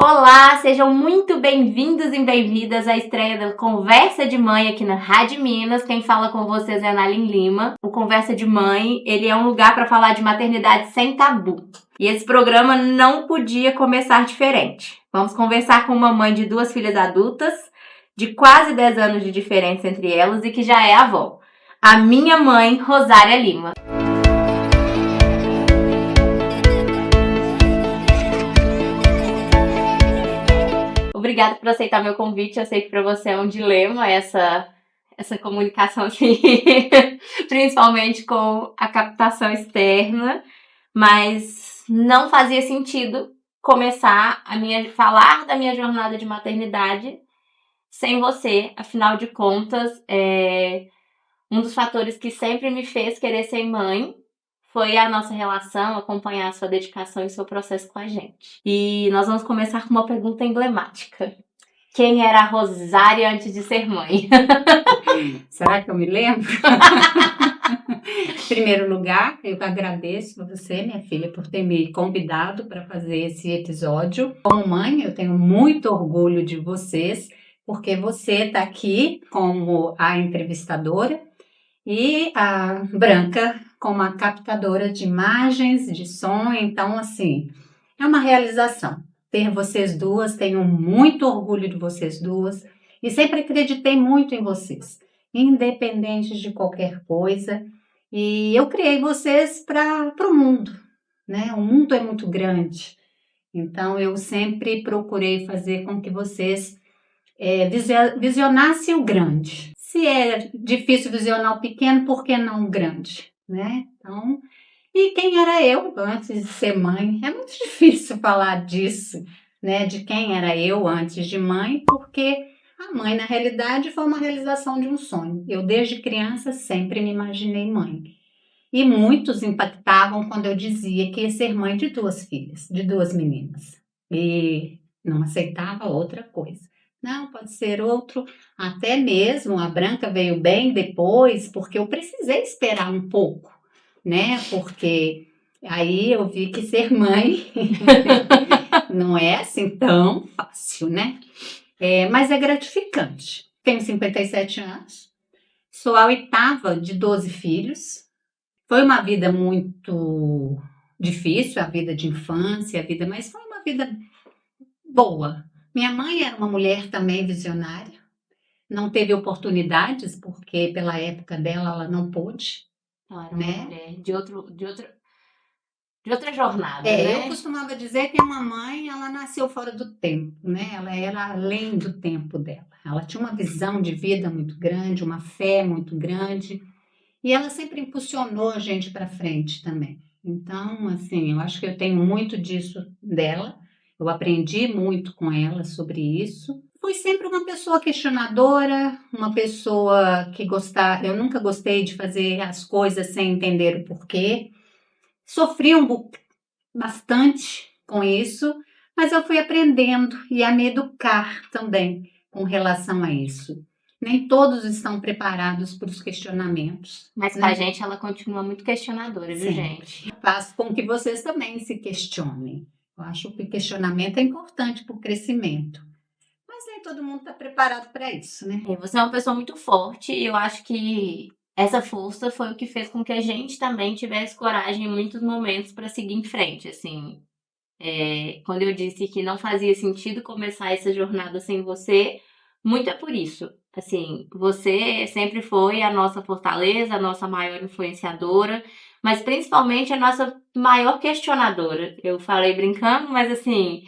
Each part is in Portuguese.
Olá, sejam muito bem-vindos e bem-vindas à estreia da Conversa de Mãe aqui na Rádio Minas. Quem fala com vocês é a Analin Lima. O Conversa de Mãe, ele é um lugar para falar de maternidade sem tabu. E esse programa não podia começar diferente. Vamos conversar com uma mãe de 2 filhas adultas, de quase 10 anos de diferença entre elas e que já é avó. A minha mãe, Rosária Lima. Obrigada por aceitar meu convite. Eu sei que para você é um dilema essa comunicação aqui, principalmente com a captação externa, mas não fazia sentido começar falar da minha jornada de maternidade sem você. Afinal de contas, um dos fatores que sempre me fez querer ser mãe foi a nossa relação, acompanhar a sua dedicação e o seu processo com a gente. E nós vamos começar com uma pergunta emblemática. Quem era a Rosária antes de ser mãe? Será que eu me lembro? Em primeiro lugar, eu agradeço a você, minha filha, por ter me convidado para fazer esse episódio. Como mãe, eu tenho muito orgulho de vocês, porque você está aqui como a entrevistadora e a Branca como a captadora de imagens, de som. Então, assim, é uma realização ter vocês duas. Tenho muito orgulho de vocês duas e sempre acreditei muito em vocês, independente de qualquer coisa. E eu criei vocês para o mundo, né? O mundo é muito grande, então eu sempre procurei fazer com que vocês visionassem o grande. Se é difícil visionar o pequeno, por que não o grande, né? Então, e quem era eu antes de ser mãe? É muito difícil falar disso, né? De quem era eu antes de mãe, porque a mãe, na realidade, foi uma realização de um sonho. Eu, desde criança, sempre me imaginei mãe. E muitos impactavam quando eu dizia que ia ser mãe de 2 filhas, de 2 meninas. E não aceitava outra coisa. Não, pode ser outro. Até mesmo a Branca veio bem depois, porque eu precisei esperar um pouco, né? Porque aí eu vi que ser mãe não é assim tão fácil, né? Mas é gratificante. Tenho 57 anos, sou a 8ª de 12 filhos. Foi uma vida muito difícil, a vida de infância, mas foi uma vida boa. Minha mãe era uma mulher também visionária, não teve oportunidades, porque pela época dela ela não pôde. Ela era uma mulher de outra jornada, né? né? Eu costumava dizer que a mamãe, ela nasceu fora do tempo, né? Ela era além do tempo dela. Ela tinha uma visão de vida muito grande, uma fé muito grande, e ela sempre impulsionou a gente para frente também. Então, assim, eu acho que eu tenho muito disso dela. Eu aprendi muito com ela sobre isso. Fui sempre uma pessoa questionadora, uma pessoa que gostava. Eu nunca gostei de fazer as coisas sem entender o porquê. Sofri bastante com isso, mas eu fui aprendendo e a me educar também com relação a isso. Nem todos estão preparados para os questionamentos. Mas com a gente ela continua muito questionadora, viu, gente? Faz com que vocês também se questionem. Eu acho que o questionamento é importante para o crescimento. Mas nem todo mundo está preparado para isso, né? Você é uma pessoa muito forte e eu acho que essa força foi o que fez com que a gente também tivesse coragem em muitos momentos para seguir em frente, assim. Quando eu disse que não fazia sentido começar essa jornada sem você, muito é por isso. Assim, você sempre foi a nossa fortaleza, a nossa maior influenciadora, mas principalmente a nossa maior questionadora. Eu falei brincando, mas assim,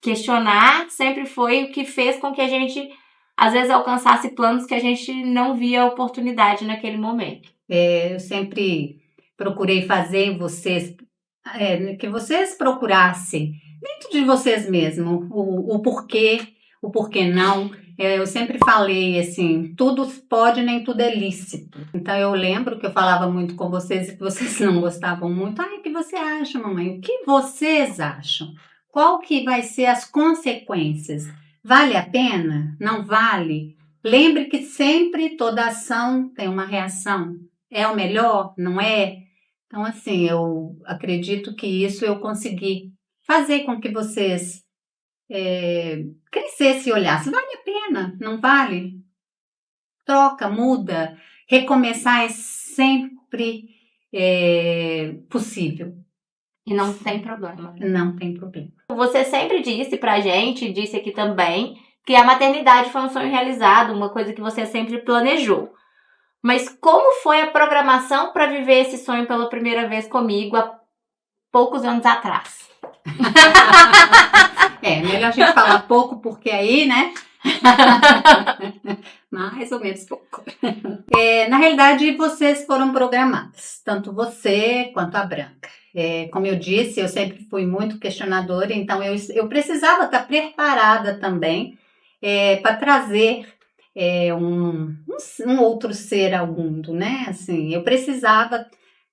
questionar sempre foi o que fez com que a gente, às vezes, alcançasse planos que a gente não via oportunidade naquele momento. Eu sempre procurei fazer em vocês, que vocês procurassem, dentro de vocês mesmos, o porquê não. Eu sempre falei assim, tudo pode, nem tudo é lícito. Então eu lembro que eu falava muito com vocês e que vocês não gostavam muito. O que você acha, mamãe? O que vocês acham? Qual que vai ser as consequências? Vale a pena? Não vale? Lembre que sempre toda ação tem uma reação. É o melhor? Não é? Então, assim, eu acredito que isso eu consegui fazer com que vocês crescesse e olhasse, vale a pena, não vale? Troca, muda, recomeçar é sempre possível, E não tem problema, né? não tem problema. Você sempre disse pra gente, disse aqui também, que a maternidade foi um sonho realizado, uma coisa que você sempre planejou. Mas como foi a programação para viver esse sonho pela primeira vez comigo há poucos anos atrás? Melhor a gente falar pouco, porque aí, né? Mais ou menos pouco. Na realidade, vocês foram programadas, tanto você quanto a Branca. Como eu disse, eu sempre fui muito questionadora, então eu precisava estar preparada também para trazer um outro ser ao mundo, né? Assim, eu precisava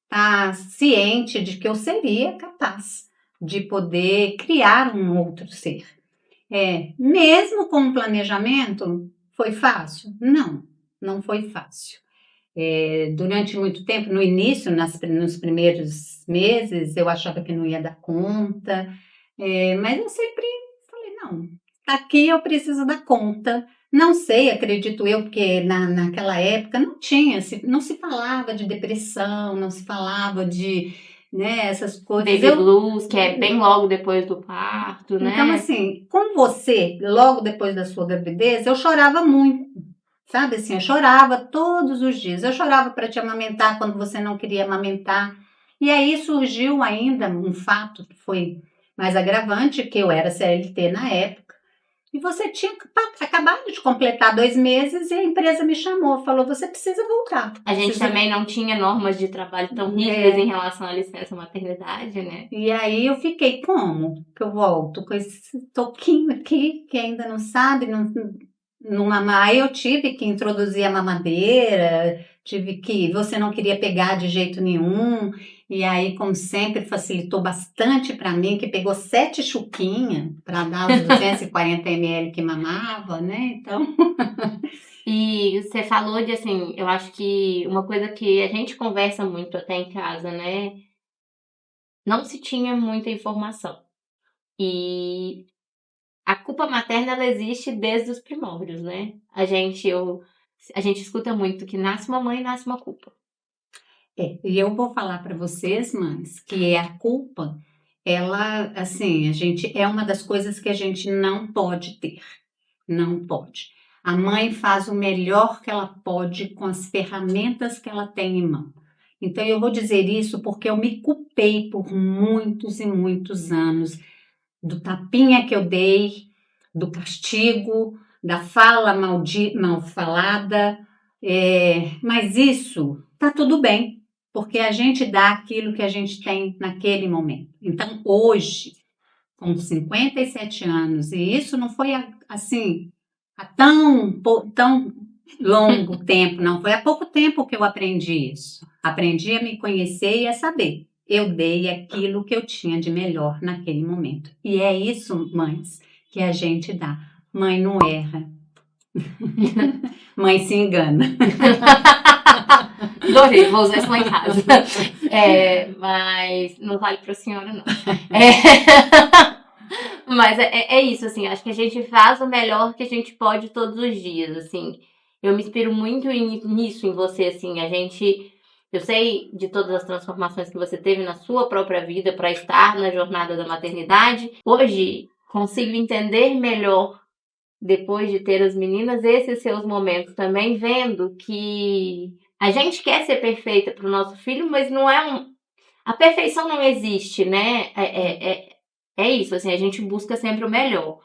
estar ciente de que eu seria capaz de poder criar um outro ser. Mesmo com o planejamento, foi fácil? Não, não foi fácil. Durante muito tempo, no início, nos primeiros meses, eu achava que não ia dar conta, mas eu sempre falei, não, aqui eu preciso dar conta. Não sei, acredito eu, porque naquela época não se falava de depressão, não se falava de, né, essas coisas. Baby blues, que é bem logo depois do parto, né? Então, assim, com você, logo depois da sua gravidez, eu chorava muito. Sabe assim, eu chorava todos os dias. Eu chorava para te amamentar quando você não queria amamentar. E aí surgiu ainda um fato que foi mais agravante, que eu era CLT na época. E você tinha acabado de completar 2 meses e a empresa me chamou, falou, você precisa voltar. A gente também não tinha normas de trabalho tão rígidas em relação à licença maternidade, né? E aí eu fiquei, como que eu volto com esse toquinho aqui, que ainda não sabe, não mamar? Aí eu tive que introduzir a mamadeira, você não queria pegar de jeito nenhum, e aí, como sempre, facilitou bastante para mim, que pegou 7 chuquinhas para dar os 240 ml que mamava, né? Então... E você falou de, assim, eu acho que uma coisa que a gente conversa muito até em casa, né? Não se tinha muita informação. E a culpa materna, ela existe desde os primórdios, né? A gente escuta muito que nasce uma mãe, nasce uma culpa. E eu vou falar para vocês, mães, que a culpa, ela, assim, é uma das coisas que a gente não pode ter. Não pode. A mãe faz o melhor que ela pode com as ferramentas que ela tem em mão. Então, eu vou dizer isso porque eu me culpei por muitos e muitos anos do tapinha que eu dei, do castigo, da fala mal falada. Mas isso tá tudo bem, porque a gente dá aquilo que a gente tem naquele momento. Então, hoje, com 57 anos, e isso não foi assim há tão longo tempo, não. Foi há pouco tempo que eu aprendi isso. Aprendi a me conhecer e a saber. Eu dei aquilo que eu tinha de melhor naquele momento. E é isso, mães, que a gente dá. Mãe não erra. Mãe se engana. Adorei, vou usar isso lá em casa. Mas não vale pra senhora, não. Mas é isso, assim, acho que a gente faz o melhor que a gente pode todos os dias, assim. Eu me inspiro muito nisso em você, assim, eu sei de todas as transformações que você teve na sua própria vida para estar na jornada da maternidade. Hoje, consigo entender melhor, depois de ter as meninas, esses seus momentos também, vendo que a gente quer ser perfeita para o nosso filho, mas não é a perfeição não existe, né? É isso, assim, a gente busca sempre o melhor.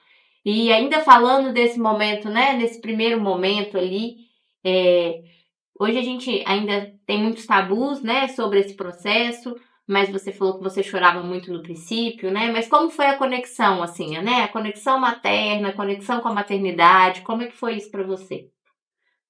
E ainda falando desse momento, né? Nesse primeiro momento ali, hoje a gente ainda tem muitos tabus, né? Sobre esse processo, mas você falou que você chorava muito no princípio, né? Mas como foi a conexão, assim, né? A conexão materna, a conexão com a maternidade, como é que foi isso para você?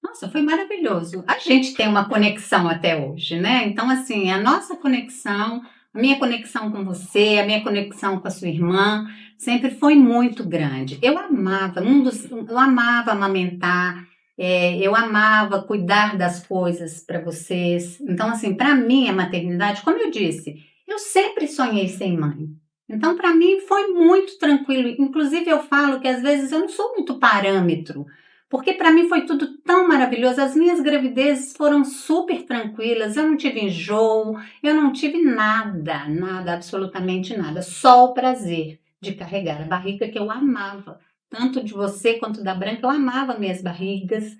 Nossa, foi maravilhoso. A gente tem uma conexão até hoje, né? Então, assim, a nossa conexão, a minha conexão com você, a minha conexão com a sua irmã, sempre foi muito grande. Eu amava amamentar, eu amava cuidar das coisas para vocês. Então, assim, para mim, a maternidade, como eu disse, eu sempre sonhei ser mãe. Então, para mim, foi muito tranquilo. Inclusive, eu falo que às vezes eu não sou muito parâmetro, porque para mim foi tudo tão maravilhoso. As minhas gravidezes foram super tranquilas, eu não tive enjoo, eu não tive nada, nada, absolutamente nada. Só o prazer de carregar a barriga que eu amava. Tanto de você quanto da Branca, eu amava minhas barrigas.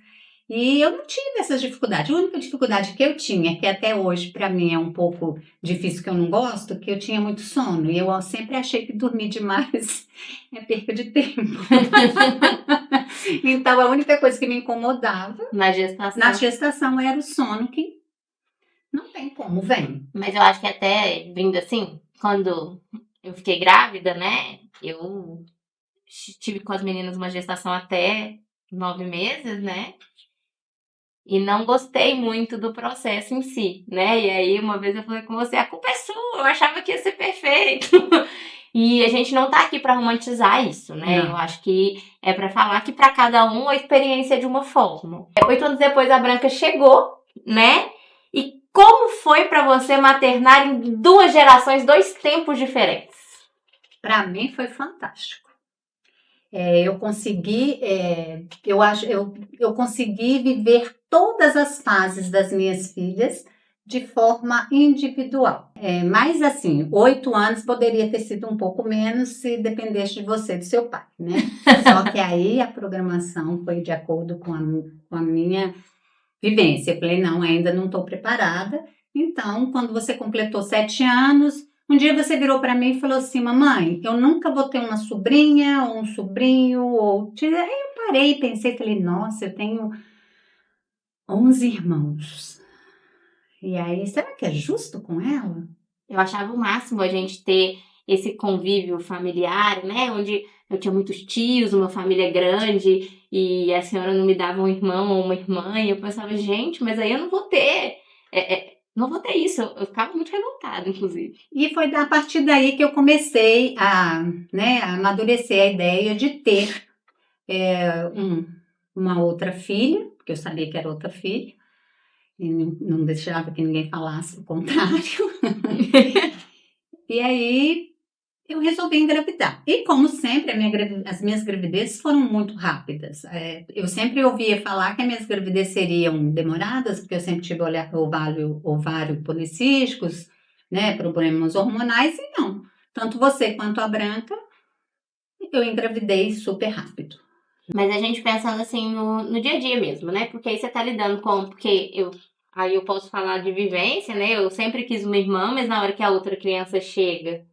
E eu não tive essas dificuldades. A única dificuldade que eu tinha, que até hoje para mim é um pouco difícil, que eu não gosto, que eu tinha muito sono. E eu sempre achei que dormir demais é perca de tempo. Então a única coisa que me incomodava Na gestação. na gestação era o sono, que não tem como, vem. Mas eu acho que até vindo assim, quando eu fiquei grávida, né? Eu tive com as meninas uma gestação até 9 meses, né? E não gostei muito do processo em si, né? E aí uma vez eu falei com você, a culpa é sua, eu achava que ia ser perfeito. E a gente não tá aqui para romantizar isso, né? Não. Eu acho que é para falar que para cada um a experiência é de uma forma. 8 anos depois a Branca chegou, né? E como foi para você maternar em 2 gerações, 2 tempos diferentes? Para mim foi fantástico. Eu consegui, eu consegui viver todas as fases das minhas filhas de forma individual. Mas assim, 8 anos poderia ter sido um pouco menos se dependesse de você e do seu pai, né? Só que aí a programação foi de acordo com a minha vivência. Eu falei, não, ainda não estou preparada. Então, quando você completou 7 anos, um dia você virou para mim e falou assim, mamãe, eu nunca vou ter uma sobrinha ou um sobrinho. Aí eu parei, pensei, falei, nossa, eu tenho 11 irmãos. E aí, será que é justo com ela? Eu achava o máximo a gente ter esse convívio familiar, né? Onde eu tinha muitos tios, uma família grande, e a senhora não me dava um irmão ou uma irmã, e eu pensava, gente, mas aí eu não vou ter. Não vou ter isso. Eu ficava muito revoltada, inclusive. E foi a partir daí que eu comecei a amadurecer a ideia de ter uma outra filha, porque eu sabia que era outra filha, e não deixava que ninguém falasse o contrário. E aí eu resolvi engravidar. E como sempre, as minhas gravidezes foram muito rápidas. Eu sempre ouvia falar que as minhas gravidezes seriam demoradas, porque eu sempre tive ovário policísticos, né, problemas hormonais, e não. Tanto você quanto a Branca, eu engravidei super rápido. Mas a gente pensando assim no dia a dia mesmo, né? Porque aí você tá lidando com. Aí eu posso falar de vivência, né? Eu sempre quis uma irmã, mas na hora que a outra criança chega,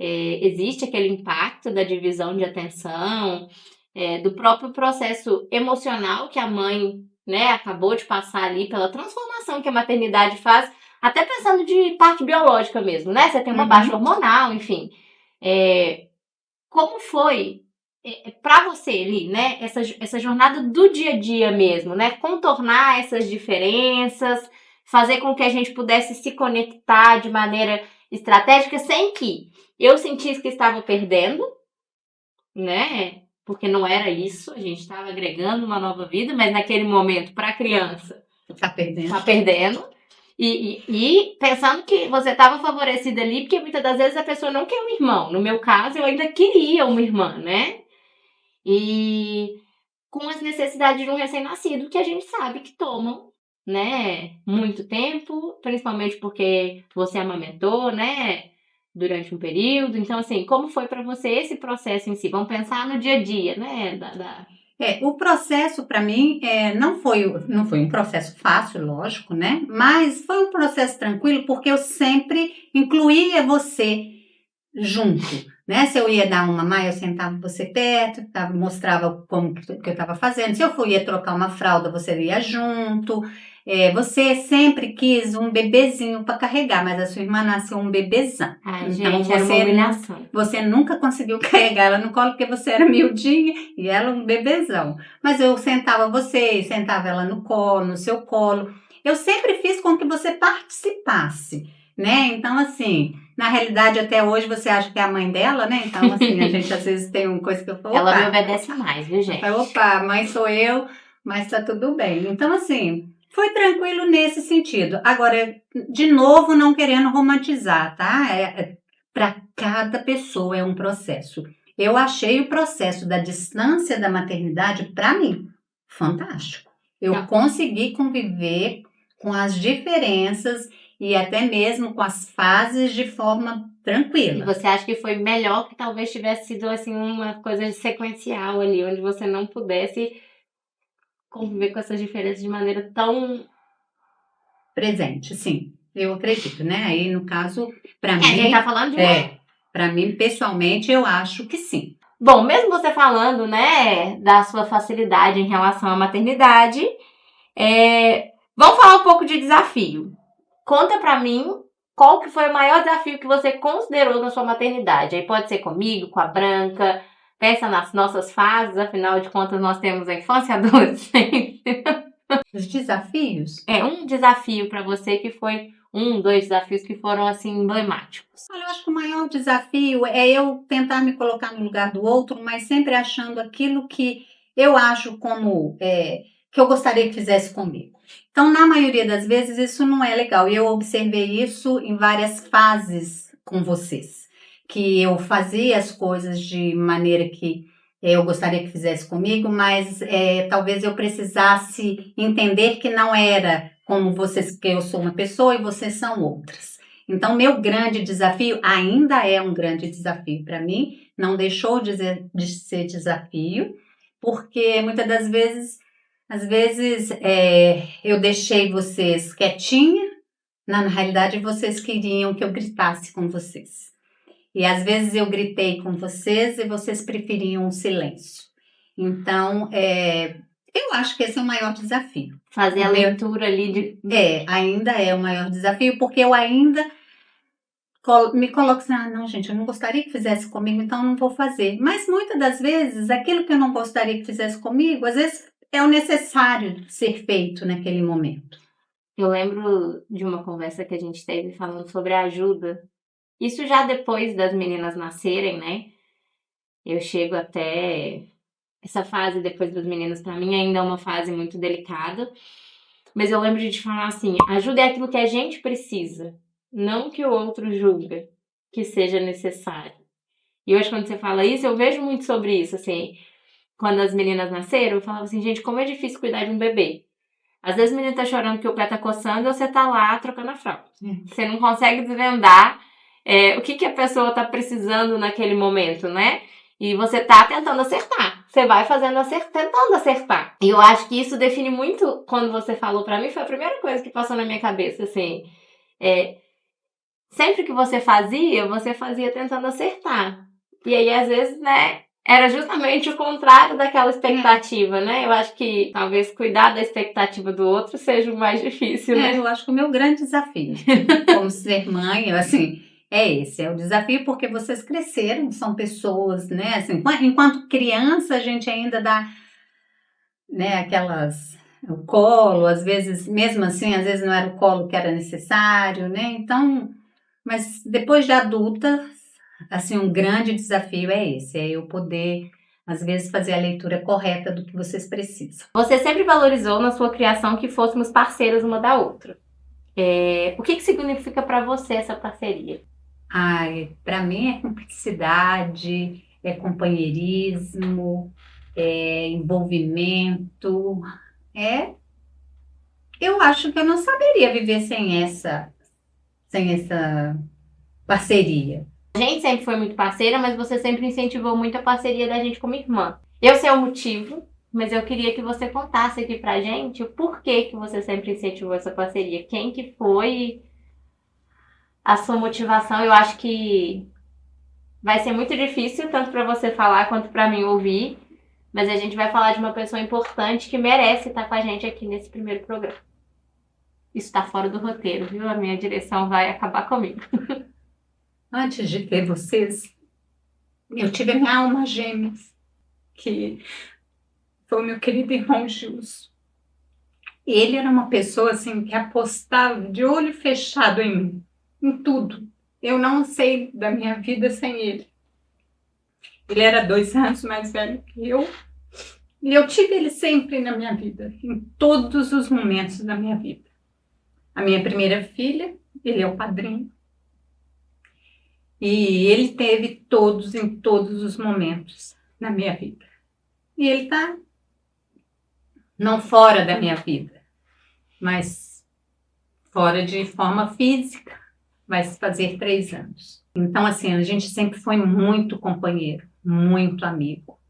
existe aquele impacto da divisão de atenção, do próprio processo emocional que a mãe, né, acabou de passar ali, pela transformação que a maternidade faz, até pensando de parte biológica mesmo, né? Você tem uma baixa hormonal, enfim. Como foi para você ali, né, essa jornada do dia a dia mesmo, né? Contornar essas diferenças, fazer com que a gente pudesse se conectar de maneira estratégica sem que eu sentisse que estava perdendo, né? Porque não era isso, a gente estava agregando uma nova vida, mas naquele momento, para a criança, Tá perdendo. Tá perdendo. E pensando que você estava favorecida ali, porque muitas das vezes a pessoa não quer um irmão. No meu caso, eu ainda queria uma irmã, né? E com as necessidades de um recém-nascido, que a gente sabe que tomam, né, muito tempo, principalmente porque você amamentou, né, durante um período. Então, assim, como foi para você esse processo em si? Vamos pensar no dia a dia, né, O processo para mim não foi um processo fácil, lógico, né? Mas foi um processo tranquilo porque eu sempre incluía você junto, né? Se eu ia dar uma mamar, eu sentava você perto, mostrava como que eu estava fazendo. Se eu ia trocar uma fralda, você ia junto. Você sempre quis um bebezinho para carregar, mas a sua irmã nasceu um bebezão. Ai, Então gente, era uma humilhação. você nunca conseguiu carregar ela no colo porque você era miudinha e ela um bebezão. Mas eu sentava você, sentava ela no colo, no seu colo. Eu sempre fiz com que você participasse, né? Então, assim, na realidade, até hoje você acha que é a mãe dela, né? Então, assim, a gente às vezes tem uma coisa que eu falo. Ela me obedece mais, viu, gente? Opa, mãe sou eu, mas tá tudo bem. Então, assim, foi tranquilo nesse sentido. Agora, de novo, não querendo romantizar, tá? para cada pessoa é um processo. Eu achei o processo da distância da maternidade, para mim, fantástico. Eu Tá. consegui conviver com as diferenças e até mesmo com as fases de forma E tranquila. você acha que foi melhor que talvez tivesse sido assim uma coisa sequencial ali, onde você não pudesse conviver com essas diferenças de maneira tão... Presente, sim, eu acredito, né? Aí, no caso, para a gente tá mim, falando de uma... para mim, pessoalmente, eu acho que sim. Bom, mesmo você falando, né, da sua facilidade em relação à maternidade, vamos falar um pouco de desafio. Conta pra mim qual que foi o maior desafio que você considerou na sua maternidade. Aí pode ser comigo, com a Branca, pensa nas nossas fases, afinal de contas nós temos a infância e a adolescência. Os desafios? Um desafio pra você que foi dois desafios que foram assim emblemáticos. Olha, eu acho que o maior desafio é eu tentar me colocar no lugar do outro, mas sempre achando aquilo que eu acho como que eu gostaria que fizesse comigo. Então, na maioria das vezes, isso não é legal. E eu observei isso em várias fases com vocês. Que eu fazia as coisas de maneira que eu gostaria que fizesse comigo, mas talvez eu precisasse entender que não era como vocês, que eu sou uma pessoa e vocês são outras. Então, meu grande desafio ainda é um grande desafio para mim, não deixou de ser desafio, porque muitas das vezes, às vezes, eu deixei vocês quietinha, na realidade vocês queriam que eu gritasse com vocês. E às vezes eu gritei com vocês e vocês preferiam o silêncio. Então, eu acho que esse é o maior desafio. Fazer a leitura ali de... Ainda é o maior desafio, porque eu ainda me coloco assim, não, gente, eu não gostaria que fizesse comigo, então eu não vou fazer. Mas muitas das vezes, aquilo que eu não gostaria que fizesse comigo, às vezes é o necessário ser feito naquele momento. Eu lembro de uma conversa que a gente teve falando sobre a ajuda. Isso já depois das meninas nascerem, né? Eu chego até essa fase depois dos meninos, pra mim ainda é uma fase muito delicada. Mas eu lembro de te falar assim, ajuda é aquilo que a gente precisa, não que o outro julga que seja necessário. E hoje quando você fala isso, eu vejo muito sobre isso, assim, quando as meninas nasceram, eu falava assim, gente, como é difícil cuidar de um bebê. Às vezes o menino tá chorando que o pé tá coçando e você tá lá trocando a fralda. Você não consegue desvendar o que a pessoa tá precisando naquele momento, né? E você tá tentando acertar. Você vai fazendo tentando acertar. E eu acho que isso define muito, quando você falou pra mim, foi a primeira coisa que passou na minha cabeça, assim. Sempre que você fazia tentando acertar. E aí, às vezes, né, era justamente o contrário daquela expectativa, né? Eu acho que talvez cuidar da expectativa do outro seja o mais difícil, né? Eu acho que o meu grande desafio, como ser mãe, assim, é o desafio, porque vocês cresceram, são pessoas, né? Assim, enquanto criança, a gente ainda dá, né, o colo, às vezes, mesmo assim, às vezes não era o colo que era necessário, né? Então, mas depois de adulta, assim, um grande desafio é esse, é eu poder, às vezes, fazer a leitura correta do que vocês precisam. Você sempre valorizou na sua criação que fôssemos parceiras uma da outra. O que significa para você essa parceria? Para mim é cumplicidade, é companheirismo, é envolvimento. Eu acho que eu não saberia viver sem essa parceria. A gente sempre foi muito parceira, mas você sempre incentivou muito a parceria da gente como irmã. Eu sei o motivo, mas eu queria que você contasse aqui pra gente o porquê que você sempre incentivou essa parceria. Quem que foi a sua motivação? Eu acho que vai ser muito difícil, tanto pra você falar quanto pra mim ouvir, mas a gente vai falar de uma pessoa importante que merece estar com a gente aqui nesse primeiro programa. Isso tá fora do roteiro, viu? A minha direção vai acabar comigo. Antes de ter vocês, eu tive a minha alma gêmea, que foi o meu querido irmão Gilson. Ele era uma pessoa assim que apostava de olho fechado em mim, em tudo. Eu não sei da minha vida sem ele. Ele era 2 anos mais velho que eu. E eu tive ele sempre na minha vida, em todos os momentos da minha vida. A minha primeira filha, ele é o padrinho. E ele teve todos, em todos os momentos na minha vida. E ele está não fora da minha vida, mas fora de forma física, vai se fazer 3 anos. Então, assim, a gente sempre foi muito companheiro, muito amigo.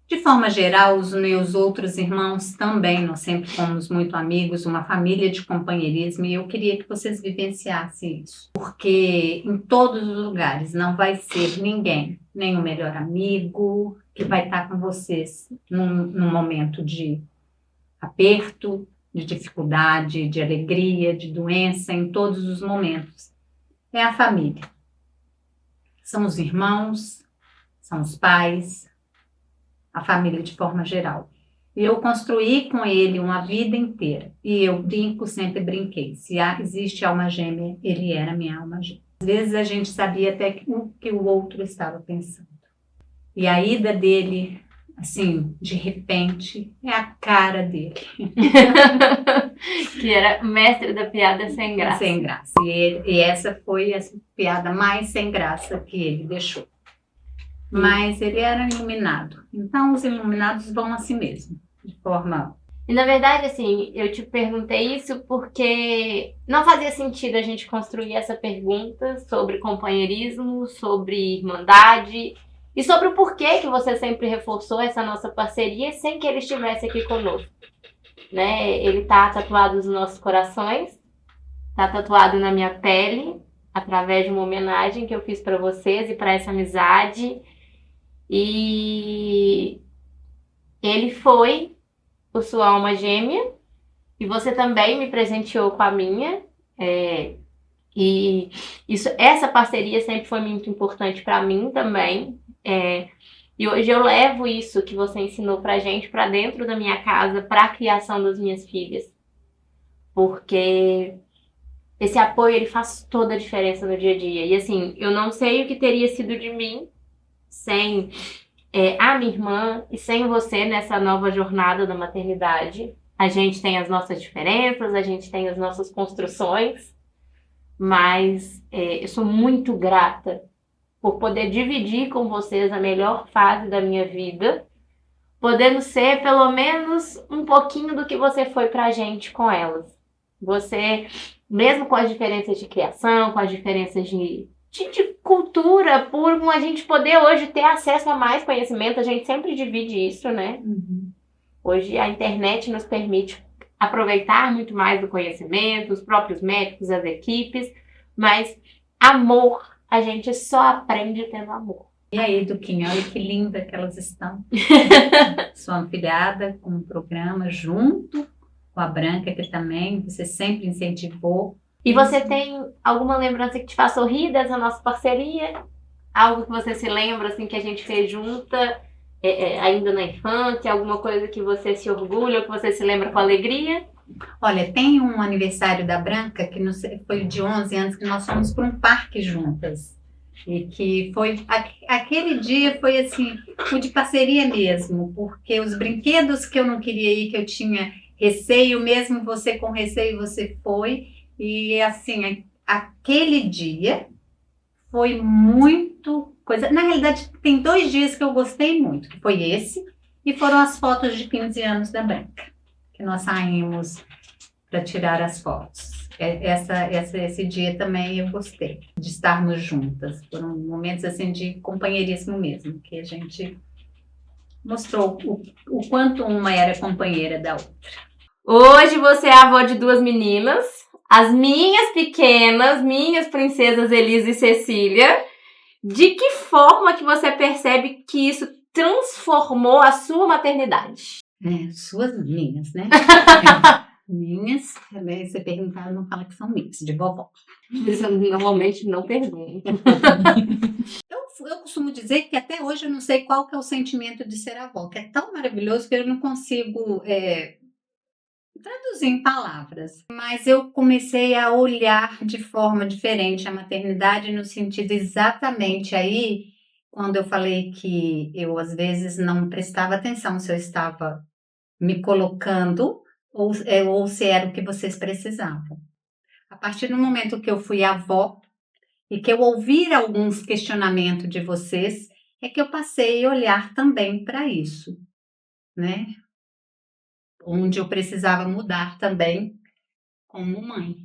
De forma geral, os meus outros irmãos também, nós sempre fomos muito amigos, uma família de companheirismo, e eu queria que vocês vivenciassem isso. Porque em todos os lugares não vai ser ninguém, nem o melhor amigo, que vai estar com vocês num momento de aperto, de dificuldade, de alegria, de doença, em todos os momentos. É a família. São os irmãos, são os pais, a família de forma geral. E eu construí com ele uma vida inteira. E eu sempre brinquei. Se existe alma gêmea, ele era minha alma gêmea. Às vezes a gente sabia até o que o outro estava pensando. E a ida dele, assim, de repente, é a cara dele. Que era mestre da piada sem graça. Sem graça. E essa foi a piada mais sem graça que ele deixou. Mas ele era iluminado. Então, os iluminados vão assim mesmo, de forma... E, na verdade, assim, eu te perguntei isso porque não fazia sentido a gente construir essa pergunta sobre companheirismo, sobre irmandade e sobre o porquê que você sempre reforçou essa nossa parceria sem que ele estivesse aqui conosco. Né? Ele tá tatuado nos nossos corações, tá tatuado na minha pele, através de uma homenagem que eu fiz para vocês e para essa amizade. E ele foi a sua alma gêmea e você também me presenteou com a minha. E essa parceria sempre foi muito importante para mim também. E hoje eu levo isso que você ensinou pra gente para dentro da minha casa, para a criação das minhas filhas. Porque esse apoio ele faz toda a diferença no dia a dia. E assim, eu não sei o que teria sido de mim sem a minha irmã e sem você nessa nova jornada da maternidade. A gente tem as nossas diferenças, a gente tem as nossas construções, mas eu sou muito grata por poder dividir com vocês a melhor fase da minha vida, podendo ser pelo menos um pouquinho do que você foi pra gente com elas. Você, mesmo com as diferenças de criação, com as diferenças de cultura, por a gente poder hoje ter acesso a mais conhecimento, a gente sempre divide isso, né? Uhum. Hoje a internet nos permite aproveitar muito mais do conhecimento, os próprios médicos, as equipes, mas amor, a gente só aprende tendo amor. E aí, Duquinha, olha que linda que elas estão. Sua afilhada com o programa, junto com a Branca, que também você sempre incentivou. E você tem alguma lembrança que te faz sorrir dessa nossa parceria? Algo que você se lembra, assim, que a gente fez junta, ainda na infância? Alguma coisa que você se orgulha, que você se lembra com alegria? Olha, tem um aniversário da Branca, que foi de 11 anos, que nós fomos para um parque juntas. E que foi, aquele dia foi assim, foi de parceria mesmo, porque os brinquedos que eu não queria ir, que eu tinha receio, mesmo você com receio, você foi. E assim, aquele dia foi muito coisa. Na realidade, tem 2 dias que eu gostei muito, que foi esse, e foram as fotos de 15 anos da Branca, que nós saímos para tirar as fotos. Esse dia também eu gostei de estarmos juntas. Foram momentos assim de companheirismo mesmo, que a gente mostrou o quanto uma era companheira da outra. Hoje você é avó de 2 meninas, as minhas pequenas, minhas princesas Elisa e Cecília. De que forma que você percebe que isso transformou a sua maternidade? Suas minhas, né? Minhas, também você perguntar, não fala que são minhas, de vovó. Eu normalmente não pergunto. Eu costumo dizer que até hoje eu não sei qual que é o sentimento de ser avó, que é tão maravilhoso que eu não consigo traduzir em palavras. Mas eu comecei a olhar de forma diferente a maternidade no sentido exatamente aí, quando eu falei que eu às vezes não prestava atenção se eu estava me colocando ou se era o que vocês precisavam. A partir do momento que eu fui avó, e que eu ouvir alguns questionamentos de vocês, é que eu passei a olhar também para isso, né? Onde eu precisava mudar também como mãe,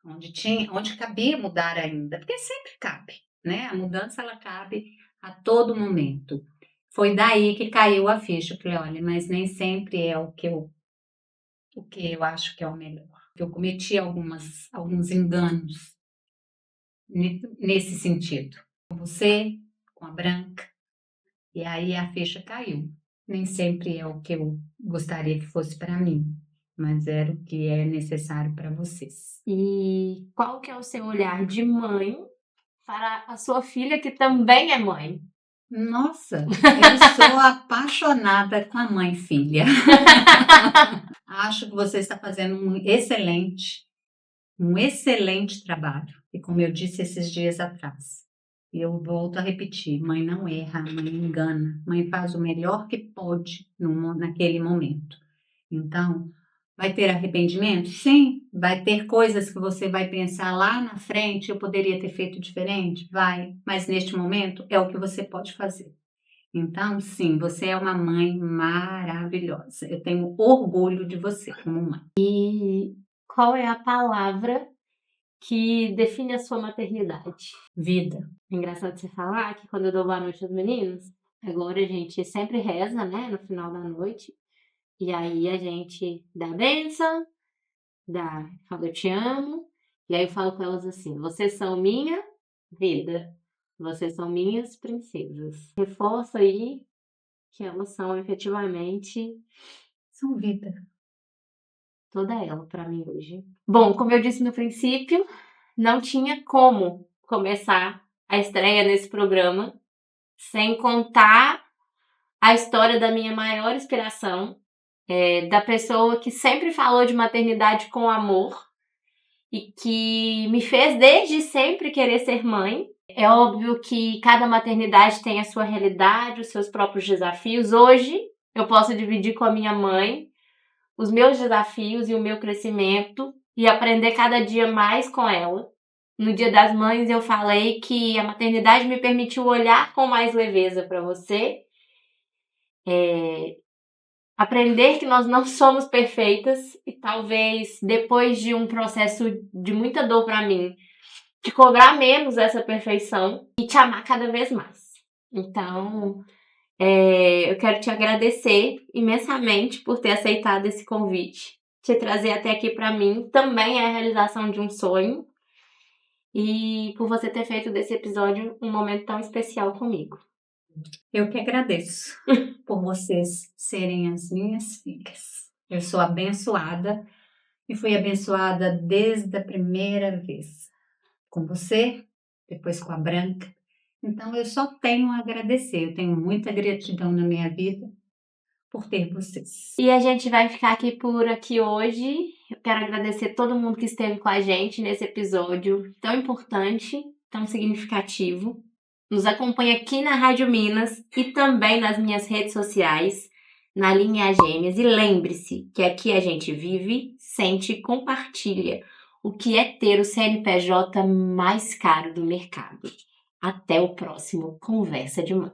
onde cabia mudar ainda, porque sempre cabe, né? A mudança ela cabe a todo momento. Foi daí que caiu a ficha. Eu falei, olha, mas nem sempre é o que eu acho que é o melhor. Eu cometi alguns enganos nesse sentido. Com você, com a Branca, e aí a ficha caiu. Nem sempre é o que eu gostaria que fosse para mim, mas era o que é necessário para vocês. E qual que é o seu olhar de mãe para a sua filha, que também é mãe? Nossa, eu sou apaixonada com a mãe e filha. Acho que você está fazendo um excelente trabalho. E como eu disse esses dias atrás, eu volto a repetir, mãe não erra, mãe engana, mãe faz o melhor que pode naquele momento. Então, vai ter arrependimento? Sim. Vai ter coisas que você vai pensar lá na frente, eu poderia ter feito diferente? Vai. Mas neste momento é o que você pode fazer. Então, sim, você é uma mãe maravilhosa. Eu tenho orgulho de você como mãe. E qual é a palavra que define a sua maternidade? Vida. É engraçado você falar que quando eu dou boa noite aos meninos, agora a gente sempre reza, né, no final da noite. E aí a gente dá a bênção, fala eu te amo. E aí eu falo com elas assim, vocês são minha vida. Vocês são minhas princesas. Reforço aí que elas são efetivamente São vida. toda ela para mim hoje. Bom, como eu disse no princípio, não tinha como começar a estreia nesse programa sem contar a história da minha maior inspiração, da pessoa que sempre falou de maternidade com amor e que me fez desde sempre querer ser mãe. É óbvio que cada maternidade tem a sua realidade, os seus próprios desafios. Hoje eu posso dividir com a minha mãe os meus desafios e o meu crescimento e aprender cada dia mais com ela. No Dia das Mães eu falei que a maternidade me permitiu olhar com mais leveza para você, aprender que nós não somos perfeitas e talvez depois de um processo de muita dor para mim, te cobrar menos essa perfeição e te amar cada vez mais. Então, eu quero te agradecer imensamente por ter aceitado esse convite. Te trazer até aqui para mim também é a realização de um sonho. E por você ter feito desse episódio um momento tão especial comigo. Eu que agradeço por vocês serem as minhas filhas. Eu sou abençoada e fui abençoada desde a primeira vez. Com você, depois com a Branca. Então eu só tenho a agradecer. Eu tenho muita gratidão na minha vida por ter vocês. E a gente vai ficar aqui por aqui hoje. Eu quero agradecer todo mundo que esteve com a gente nesse episódio tão importante, tão significativo. Nos acompanha aqui na Rádio Minas e também nas minhas redes sociais, na Linha Gêmeas. E lembre-se que aqui a gente vive, sente e compartilha o que é ter o CNPJ mais caro do mercado. Até o próximo Conversa de Mãe.